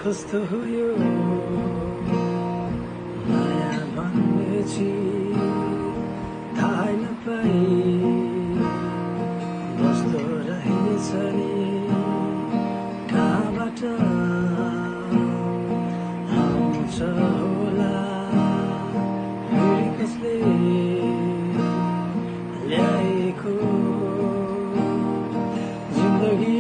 कस्तो हो यो माया भन्ने चिज थाहा नपाई कस्तो रहेछ नि कहाँबाट आउँछ होला फेरि कसले ल्याएको जिन्दगी